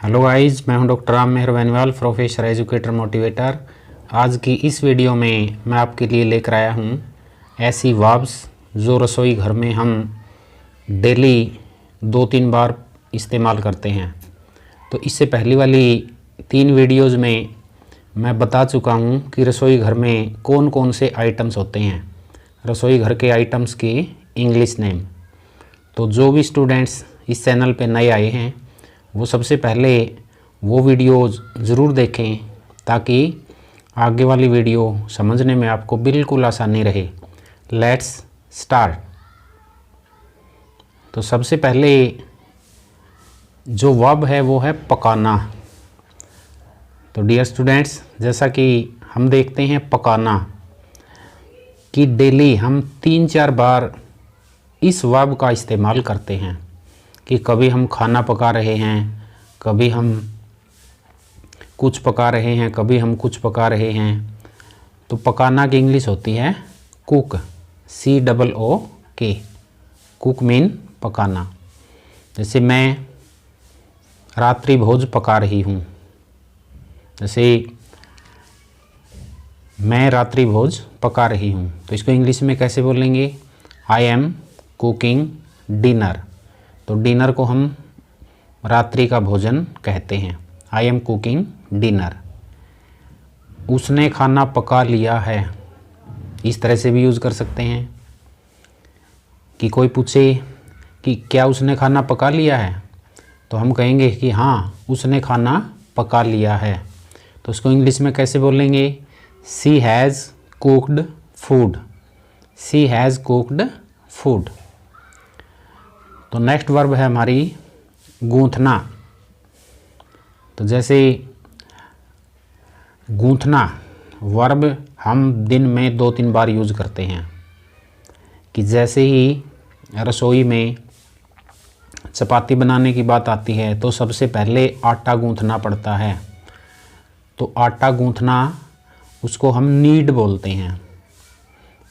Hello guys, मैं हूं doctor Ram मेहर Beniwal, professor educator motivator. आज की इस वीडियो में मैं आपके लिए लेकर आया हूं ऐसी वर्ब्स जो रसोई घर में हम डेली 2-3 बार इस्तेमाल करते हैं। तो इससे पहली वाली 3 वीडियोज़ में मैं बता चुका हूं कि रसोई घर में कौन कौन से आइटम्स होते हैं, रसोई घर के आइटम्स की इंग्लिश नेम। तो जो भी स्टूडेंट्स इस चैनल पे नए आए हैं वो सबसे पहले वो वीडियो ज़रूर देखें ताकि आगे वाली वीडियो समझने में आपको बिल्कुल आसानी रहे। Let's start. तो सबसे पहले जो वर्ब है वो है पकाना। तो डियर स्टूडेंट्स, जैसा कि हम देखते हैं पकाना कि डेली हम 3-4 बार इस वर्ब का इस्तेमाल करते हैं कि कभी हम खाना पका रहे हैं, कभी हम कुछ पका रहे हैं, कभी हम कुछ पका रहे हैं। तो पकाना की इंग्लिश होती है कुक, COOK। कुक मीन पकाना। जैसे मैं रात्रि भोज पका रही हूँ, जैसे मैं रात्रि भोज पका रही हूँ तो इसको इंग्लिश में कैसे बोलेंगे? I am cooking dinner. तो डिनर को हम रात्रि का भोजन कहते हैं। I am cooking dinner. उसने खाना पका लिया है, इस तरह से भी यूज़ कर सकते हैं कि कोई पूछे कि क्या उसने खाना पका लिया है, तो हम कहेंगे कि हाँ उसने खाना पका लिया है। तो उसको इंग्लिश में कैसे बोलेंगे? She has cooked food. She has cooked food. तो नेक्स्ट वर्ब है हमारी गूंथना। तो जैसे गूंथना वर्ब हम दिन में 2-3 बार यूज़ करते हैं कि जैसे ही रसोई में चपाती बनाने की बात आती है तो सबसे पहले आटा गूंथना पड़ता है। तो आटा गूंथना उसको हम नीड बोलते हैं,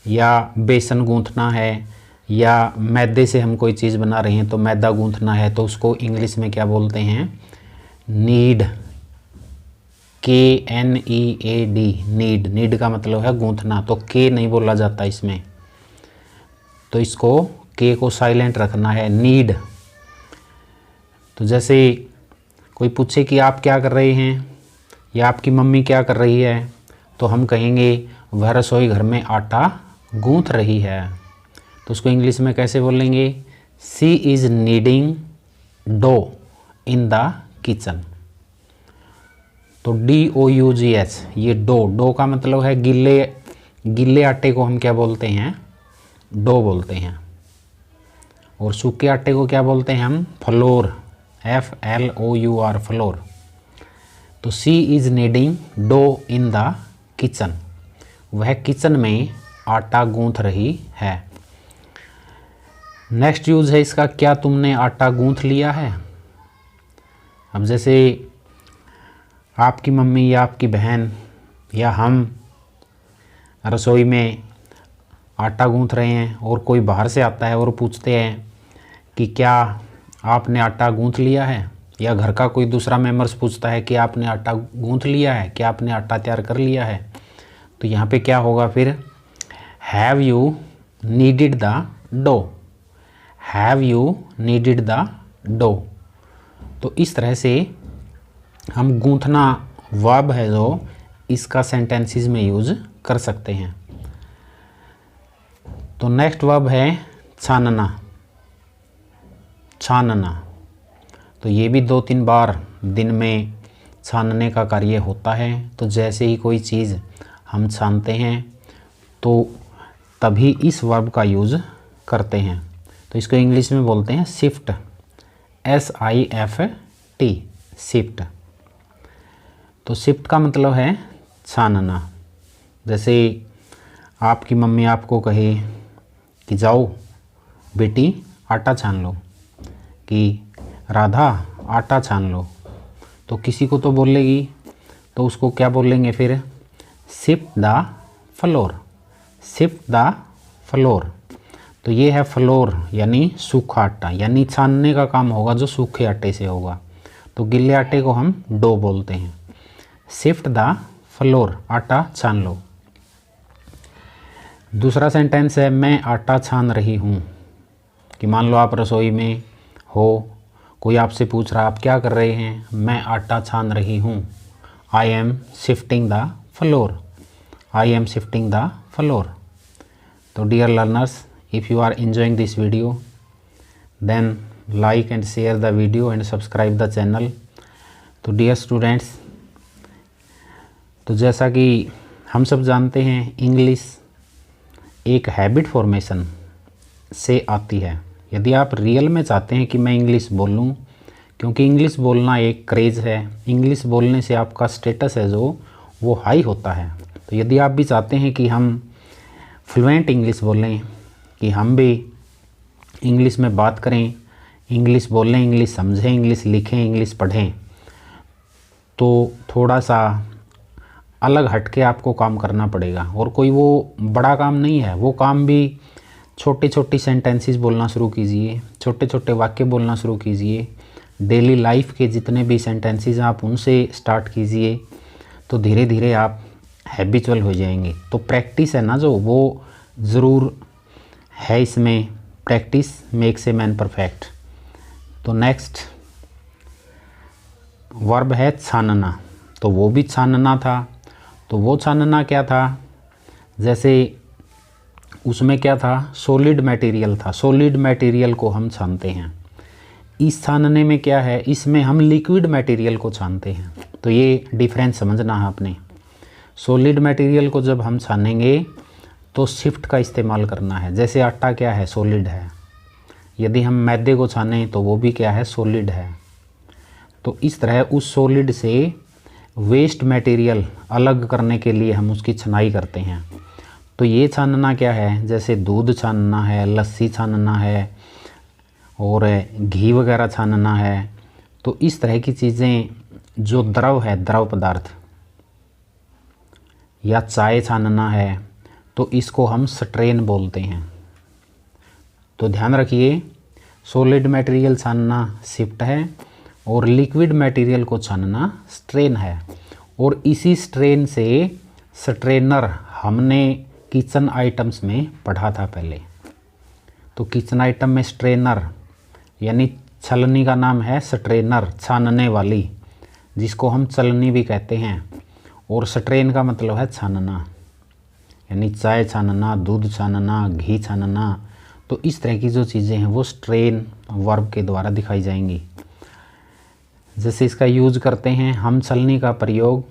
या बेसन गूंथना है, या मैदे से हम कोई चीज़ बना रहे हैं तो मैदा गूंथना है तो उसको इंग्लिश में क्या बोलते हैं? नीड। KNEAD, need. नीड का मतलब है गूंथना। तो के नहीं बोला जाता इसमें, तो इसको के को साइलेंट रखना है, नीड। तो जैसे कोई पूछे कि आप क्या कर रहे हैं या आपकी मम्मी क्या कर रही है, तो हम कहेंगे वह रसोई घर में आटा गूंथ रही है। तो उसको इंग्लिश में कैसे बोलेंगे? She is needing dough in the kitchen. तो DOUGH, ये डो का मतलब है गिल्ले आटे को हम क्या बोलते हैं? डो बोलते हैं। और सूखे आटे को क्या बोलते हैं हम? Flour, FLOUR, flour. तो she is needing dough in the kitchen, वह किचन में आटा गूंथ रही है। नेक्स्ट यूज़ है इसका, क्या तुमने आटा गूंथ लिया है? अब जैसे आपकी मम्मी या आपकी बहन या हम रसोई में आटा गूंथ रहे हैं और कोई बाहर से आता है और पूछते हैं कि क्या आपने आटा गूंथ लिया है, या घर का कोई दूसरा मेंबर्स पूछता है कि आपने आटा गूंथ लिया है, क्या आपने आटा तैयार कर लिया है, तो यहाँ पे क्या होगा फिर? Have you needed the dough. Have you needed the dough. तो इस तरह से हम गूंथना वर्ब है जो इसका सेंटेंसेस में यूज़ कर सकते हैं। तो नेक्स्ट वर्ब है छानना। छानना, तो ये भी 2-3 बार दिन में छानने का कार्य होता है। तो जैसे ही कोई चीज़ हम छानते हैं तो तभी इस वर्ब का यूज़ करते हैं। तो इसको इंग्लिश में बोलते हैं शिफ्ट, SIFT, शिफ्ट। तो शिफ्ट का मतलब है छानना। जैसे आपकी मम्मी आपको कहे कि जाओ बेटी आटा छान लो, कि राधा आटा छान लो, तो किसी को तो बोलेगी, तो उसको क्या बोलेंगे फिर? Shift the floor. Shift the flour. तो ये है फ्लोर यानी सूखा आटा, यानी छानने का काम होगा जो सूखे आटे से होगा। तो गीले आटे को हम डो बोलते हैं। शिफ्ट द फ्लोर, आटा छान लो। दूसरा सेंटेंस है मैं आटा छान रही हूँ। कि मान लो आप रसोई में हो, कोई आपसे पूछ रहा आप क्या कर रहे हैं, मैं आटा छान रही हूँ। I am shifting the flour, I am shifting the flour. तो dear learners, if you are enjoying this video, then like and share the video and subscribe the channel। तो डियर स्टूडेंट्स, तो जैसा कि हम सब जानते हैं इंग्लिश एक हैबिट फॉर्मेशन से आती है। यदि आप रियल में चाहते हैं कि मैं इंग्लिश बोल लूँ, क्योंकि इंग्लिश बोलना एक क्रेज़ है, इंग्लिश बोलने से आपका स्टेटस है जो वो हाई होता है। तो यदि आप भी चाहते हैं कि हम फ्लुएंट इंग्लिश बोलें, कि हम भी इंग्लिश में बात करें, इंग्लिश बोलें, इंग्लिश समझें, इंग्लिश लिखें, इंग्लिश पढ़ें, तो थोड़ा सा अलग हटके आपको काम करना पड़ेगा। और कोई वो बड़ा काम नहीं है, वो काम भी छोटे छोटे सेंटेंसेस बोलना शुरू कीजिए, छोटे छोटे वाक्य बोलना शुरू कीजिए। डेली लाइफ के जितने भी सेंटेंसेस आप उनसे स्टार्ट कीजिए, तो धीरे धीरे आप हैबिचुअल हो जाएंगे। तो प्रैक्टिस है ना जो, वो ज़रूर है इसमें, practice makes a man perfect. तो नेक्स्ट वर्ब है छानना। तो वो भी छानना था। तो वो छानना क्या था, जैसे उसमें क्या था, सॉलिड मटेरियल था, सॉलिड मटेरियल को हम छानते हैं। इस छानने में क्या है, इसमें हम लिक्विड मटेरियल को छानते हैं। तो ये डिफरेंस समझना है आपने। सॉलिड मटेरियल को जब हम छानेंगे तो शिफ्ट का इस्तेमाल करना है। जैसे आटा क्या है, सॉलिड है। यदि हम मैदे को छानें तो वो भी क्या है, सॉलिड है। तो इस तरह उस सॉलिड से वेस्ट मटेरियल अलग करने के लिए हम उसकी छनाई करते हैं। तो ये छानना क्या है, जैसे दूध छानना है, लस्सी छानना है और घी वगैरह छानना है। तो इस तरह की चीज़ें जो द्रव है, द्रव पदार्थ, या चाय छानना है, तो इसको हम स्ट्रेन बोलते हैं। तो ध्यान रखिए, सॉलिड मटेरियल छानना शिफ्ट है और लिक्विड मटेरियल को छानना स्ट्रेन है। और इसी स्ट्रेन से स्ट्रेनर हमने किचन आइटम्स में पढ़ा था पहले। तो किचन आइटम में स्ट्रेनर यानी छलनी का नाम है स्ट्रेनर, छानने वाली, जिसको हम चलनी भी कहते हैं। और स्ट्रेन का मतलब है छानना, यानी चाय छानना, दूध छानना, घी छानना। तो इस तरह की जो चीज़ें हैं वो स्ट्रेन वर्ब के द्वारा दिखाई जाएंगी। जैसे इसका यूज करते हैं, हम छलनी का प्रयोग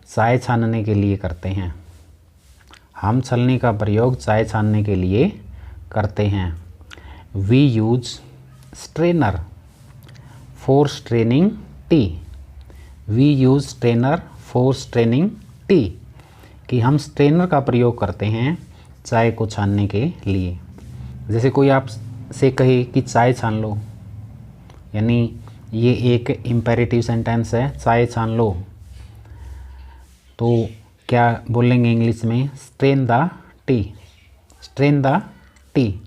चाय छानने के लिए करते हैं। हम छलनी का प्रयोग चाय छानने के लिए करते हैं। We use strainer for straining tea. We use strainer for straining tea, कि हम स्ट्रेनर का प्रयोग करते हैं चाय को छानने के लिए। जैसे कोई आपसे कहे कि चाय छान लो, यानी ये एक इम्पेरेटिव सेंटेंस है, चाय छान लो, तो क्या बोलेंगे इंग्लिश में, strain the T, strain the T.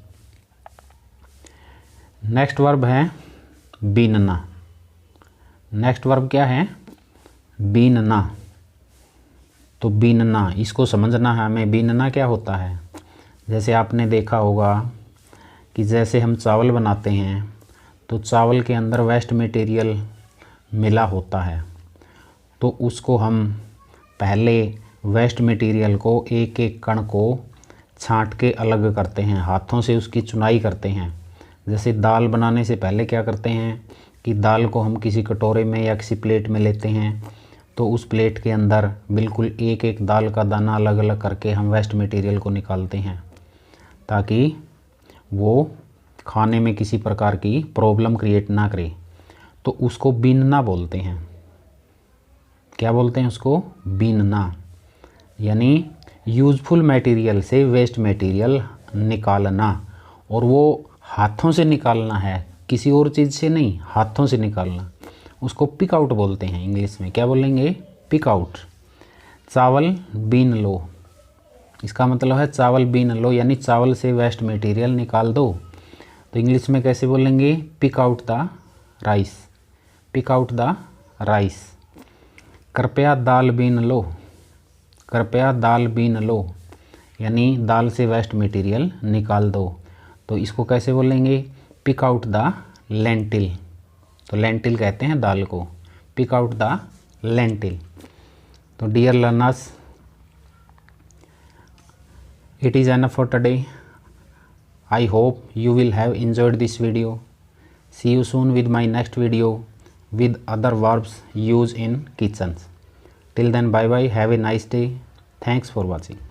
Next verb है बीनना। नेक्स्ट वर्ब क्या है, बीनना। तो बीनना, इसको समझना है हमें, बीनना क्या होता है। जैसे आपने देखा होगा कि जैसे हम चावल बनाते हैं तो चावल के अंदर वेस्ट मटेरियल मिला होता है, तो उसको हम पहले वेस्ट मटेरियल को एक एक कण को छांट के अलग करते हैं, हाथों से उसकी चुनाई करते हैं। जैसे दाल बनाने से पहले क्या करते हैं कि दाल को हम किसी कटोरे में या किसी प्लेट में लेते हैं, तो उस प्लेट के अंदर बिल्कुल एक एक दाल का दाना अलग अलग करके हम वेस्ट मटेरियल को निकालते हैं, ताकि वो खाने में किसी प्रकार की प्रॉब्लम क्रिएट ना करे। तो उसको बीनना बोलते हैं। क्या बोलते हैं उसको, बीनना, यानी यूज़फुल मटेरियल से वेस्ट मटेरियल निकालना। और वो हाथों से निकालना है, किसी और चीज़ से नहीं, हाथों से निकालना। उसको पिक आउट बोलते हैं इंग्लिश में। क्या बोलेंगे, पिक आउट। चावल बीन लो, इसका मतलब है चावल बीन लो, यानी चावल से वेस्ट मटेरियल निकाल दो। तो इंग्लिश में कैसे बोलेंगे, pick out the rice, pick out the rice. कृपया दाल बीन लो, कृपया दाल बीन लो, यानी दाल से वेस्ट मटेरियल निकाल दो। तो इसको कैसे बोलेंगे? Pick out the lentil. तो लेंटिल कहते हैं दाल को, पिक आउट द लेंटिल। तो dear learners, it is enough for today. I hope you will have enjoyed this video. See you soon with my next video with other verbs used in kitchens. Till then, bye bye, have a nice day. Thanks for watching.